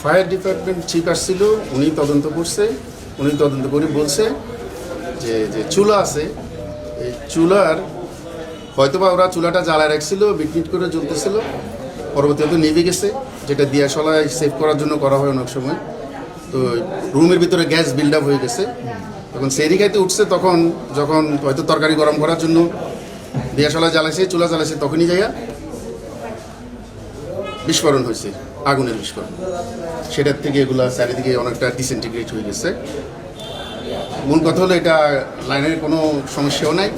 Fire department chief আসছিল, উনি তদন্ত করছে। উনি তদন্ত করে বলছে যে যে চুলা আছে, এই চুলার হয়তোবা ওরা চুলাটা জ্বালায় রাখছিল, মিটমিট করে জ্বলতেছিল, পরবর্তীতে নিভে গেছে, যেটা দিয়াশলায় সেভ করার জন্য করা হয় অনেক সময়। তো রুমের ভিতরে গ্যাস বিল্ড আপ হয়ে গেছে। তখন সেরি খাইতে উঠছে, তখন যখন হয়তো তরকারি গরম করার জন্য দিয়াশলায় জ্বালাইছে, চুলা জ্বালাইছে, তখনই যাইয়া বিস্ফোরণ হয়েছে, আগুনের বিস্ফোরণ। সেটার থেকে এগুলা চারিদিকে অনেকটা ডিসইন্টিগ্রেট হয়ে গেছে। মূল কথা হলো এটা লাইনের কোনো সমস্যাও নাই,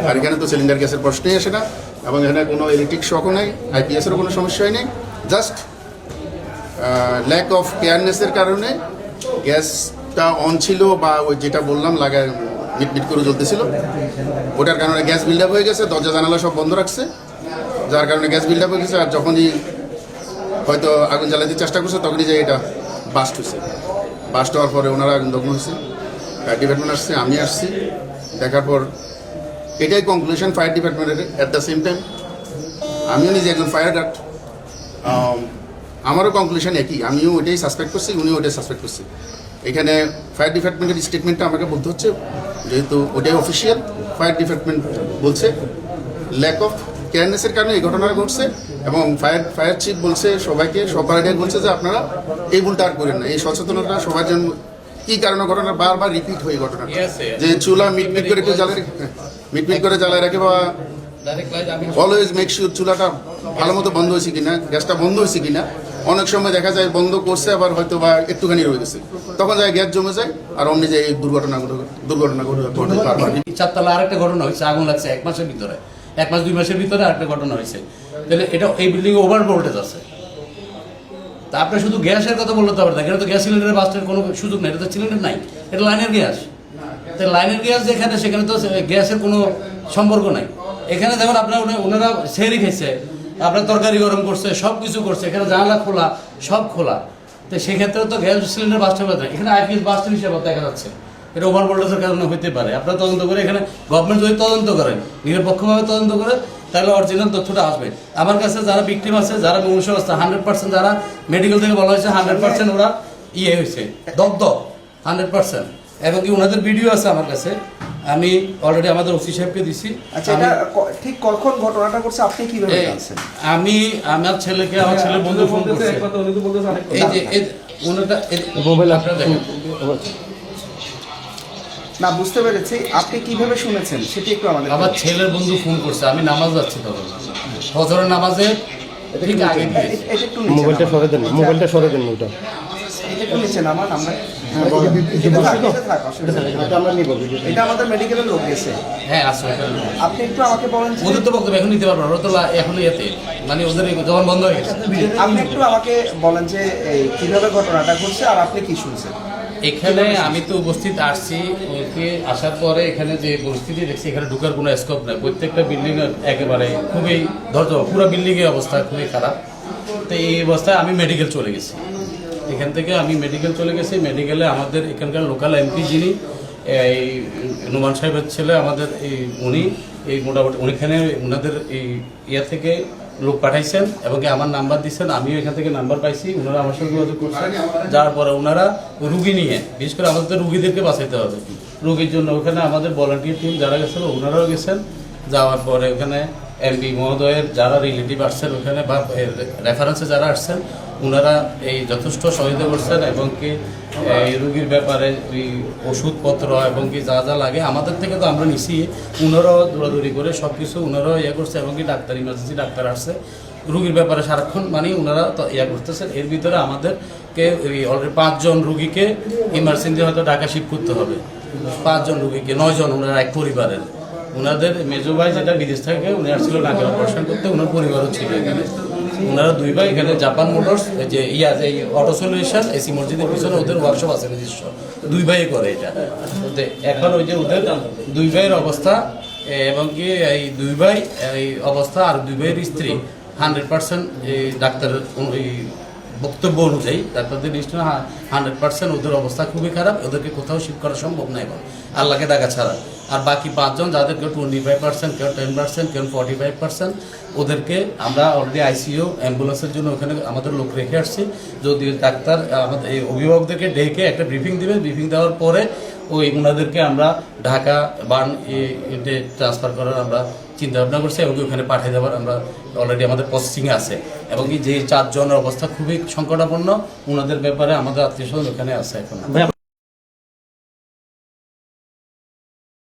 আর এখানে তো সিলিন্ডার গ্যাসের প্রশ্নই আসে না, এবং এখানে কোনো ইলেকট্রিক শকও নাই, আইপিএসেরও কোনো সমস্যাই নেই। জাস্ট ল্যাক অফ কেয়ারনেসের কারণে গ্যাসটা অন ছিল, বা ওই যেটা বললাম লাগায় মিটমিট করে জ্বলতেছিল, ওটার কারণে গ্যাস বিল্ড আপ হয়ে গেছে। দরজা জানালা সব বন্ধ রাখছে, যার কারণে গ্যাস বিল্ড আপ হয়ে গেছে। আর যখনই হয়তো আগুন জ্বালাতে চেষ্টা করছে, তখনই যে এটা বাস্ট হয়েছে। বাস্ট হওয়ার পরে ওনারা আগুন দগ্ন হয়েছে। ফায়ার ডিপার্টমেন্ট আসছে, আমি আসছি, দেখার পর এটাই কনক্লুশন ফায়ার ডিপার্টমেন্টের। অ্যাট দ্য সেম টাইম আমিও নিজে একজন ফায়ার গার্ড, আমারও কনক্লুশন একই। আমিও ওইটাই সাসপেক্ট করছি, উনিও ওইটাই সাসপেক্ট করছি। এখানে ফায়ার ডিপার্টমেন্টের স্টেটমেন্টটা আমাকে বলতে হচ্ছে, যেহেতু ওটাই অফিসিয়াল। ফায়ার ডিপার্টমেন্ট বলছে ল্যাক অফ কেয়ারনেসের কারণে এই ঘটনাটা ঘটছে, এবং ফায়ার চিফ বলছে সবাইকে, সব পার্টিকে বলছে যে আপনারা এই ভুলটা আর করেন না। এই সচেতনতা সবার জন্য। কি কারণে ঘটনা বারবার রিপিট হয়ে ঘটনা, যে চুলা মিটমিট করে কেউ জ্বালিয়ে মিটমিট করে জ্বালায় রাখে, বা অলওয়েজ মেক শিওর চুলাটা ভালো মতো বন্ধ হয়েছে কিনা, গ্যাসটা বন্ধ হয়েছে কিনা। অনেক সময় দেখা যায় বন্ধ করছে, আবার হয়তো বা একটুখানি রয়ে গেছে, তখন যায় গ্যাস জমে যায়, আর অমনি যে এই দুর্ঘটনা ঘটে। চারতলা আরেকটা ঘটনা হয়েছে, আগুন লাগছে 1 মাসের ভিতরে, 1 মাস 2 মাসের ভিতরে আরেকটা ঘটনা হয়েছে। তাহলে এটা এই বিল্ডিং ওভার ভোল্টেজ আছে। তা আপনি শুধু গ্যাসের কথা বলতে পারবেন না, এখানে তো গ্যাস সিলিন্ডারের বাস্টের কোনো সুযোগ নেই, এটা তো সিলিন্ডার নাই, এটা লাইনের গ্যাস। তো লাইনের গ্যাস যেখানে, সেখানে তো গ্যাসের কোনো সম্পর্ক নাই। এখানে যেমন আপনার ওনারা সেরি খেয়েছে, আপনার তরকারি গরম করছে, সব কিছু করছে, এখানে জানালা খোলা, সব খোলা। তো সেক্ষেত্রে তো গ্যাস সিলিন্ডার বাস্ট হবে না, এখানে আইপিএস বাস্টের হিসেবে দেখা যাচ্ছে। এটা ওভার ভোল্টেজের কারণে হতে পারে। আপনারা তদন্ত করে, এখানে গভর্নমেন্ট যদি তদন্ত করেন, নিরপেক্ষভাবে তদন্ত করে, তাহলে অরিজিনাল তথ্যটা আসবে। আমার কাছে যারা ভিকটিম আছে, যারা মনুষ্য অবস্থা 100%, যারা মেডিকেল থেকে বলা হয়েছে 100% ওরা হয়েছে দগ্ধ 100%, এবং কি ওনাদের ভিডিও আছে আমার কাছে, আমি অলরেডি আমাদের ওসি সাহেবকে দিছি। আচ্ছা, এটা ঠিক কখন ঘটনাটা করছে আপনি কিভাবে জানছেন? আমি আমার ছেলেকে, আমার ছেলের বন্ধু ফোন করছে, এই যে ওনাটা মোবাইল আপনারা দেখেন না, বুঝতে পেরেছি। আপনি কিভাবে শুনেছেন সেটি একটু আমাদের। আমার ছেলের বন্ধু ফোন করছে, আমি নামাজ যাচ্ছি, তখন ফজরের নামাজে ঠিক আগে দিয়ে মোবাইলটা সরে দেন, মোবাইলটা সরে দেন। ওটা এটা একটু নিচে নামান, আমরা এটা আমাদের মেডিকেলের লোক গেছে। হ্যাঁ আসলে আপনি একটু আমাকে বলেন, ওদের তো বক্তব্য এখন নিতে পারবো, ওরা তো এখনো এতে মানে ওদের যখন বন্ধ হয়ে গেছে। আপনি একটু আমাকে বলেন যে কিভাবে ঘটনাটা ঘটছে আর আপনি কি শুনছেন। এখানে আমি তো উপস্থিত আসছি, ওকে আসার পরে এখানে যে পরিস্থিতি দেখছি, এখানে ঢুকার কোনো স্কোপ নেই। প্রত্যেকটা বিল্ডিং একেবারে খুবই পুরো বিল্ডিংয়ের অবস্থা খুবই খারাপ। তো এই অবস্থায় আমি মেডিকেল চলে গেছি। এখান থেকে আমি মেডিকেল চলে গেছি। মেডিকেলে আমাদের এখানকার লোকাল এমপি যিনি, এই নুমান সাহেবের ছেলে আমাদের, উনি মোটামুটি উনিখানে ওনাদের এই থেকে লোক পাঠাইছেন, এবং আমার নাম্বার দিচ্ছেন, আমিও এখান থেকে নাম্বার পাইছি। ওনারা আমার সঙ্গে যোগাযোগ করছেন, যার পরে ওনারা রুগী নিয়ে, বিশেষ করে আমাদের রুগীদেরকে বাঁচাইতে হবে, রুগীর জন্য ওখানে আমাদের ভলান্টিয়ার টিম যারা গেছিল ওনারাও গেছেন। যাওয়ার পরে ওখানে এমপি মহোদয়ের যারা রিলেটিভ আসছেন ওখানে, বা রেফারেন্সে যারা আসছেন, ওনারা এই যথেষ্ট সহযোগিতা করছেন, এবং কি এই রুগীর ব্যাপারে ওই ওষুধপত্র এবং কি যা যা লাগে আমাদের থেকে তো আমরা নিছি, ওনারাও দৌড়াদৌড়ি করে সব কিছু ওনারাও করছে, এবং কি ডাক্তার, ইমার্জেন্সি ডাক্তার আসছে রুগীর ব্যাপারে সারাক্ষণ, মানে ওনারা তো করতেছেন। এর ভিতরে আমাদেরকে অলরেডি 5 জন রুগীকে ইমার্জেন্সি হয়তো ঢাকা শিফট করতে হবে। 5 জন রুগীকে, 9 জন ওনারা এক পরিবারের। ওনাদের মেজো ভাই যেটা বিদেশ থেকে, উনি আসছিল নাকের অপারেশন করতে, ওনার পরিবারও ছিল এখানে। ওনারা 2 ভাই এখানে জাপান মোটরস যে এই অটো সলিউশন এসি মসজিদের পিছনে ওদের ওয়ার্কশপ আছে নিজস্ব, 2 ভাই করে এটা। এখন ওই যে ওদের 2 ভাইয়ের অবস্থা, এবং কি এই 2 ভাই এই অবস্থা, আর 2 ভাইয়ের স্ত্রী 100% এই ডাক্তারের বক্তব্য অনুযায়ী ডাক্তারদের লিস্ট 100% ওদের অবস্থা খুবই খারাপ, ওদেরকে কোথাও শিফট করা সম্ভব নয় এখন আল্লাহকে ডাকা ছাড়া। আর বাকি 5 জন যাদের কেউ 25%, কেউ 10%, কেউ 45%, ওদেরকে আমরা অলরেডি আইসিইউ অ্যাম্বুলেন্সের জন্য ওখানে আমাদের লোক রেখে আসছি। যদি ডাক্তার আমাদের এই অভিভাবকদেরকে ডেকে একটা ব্রিফিং দিবেন, ব্রিফিং দেওয়ার পরে ওনাদেরকে আমরা ঢাকা বার্ন ট্রান্সফার করার আমরা চিন্তা ভাবনা করছি এবং ওখানে পাঠিয়ে দেওয়ার আমরা অলরেডি আমাদের প্রসেসিংয়ে আছে। এবং যে 4 জনের অবস্থা খুবই সংকটাপন্ন, ওনাদের ব্যাপারে আমাদের আত্মীয় স্বজন ওখানে আছে এখন।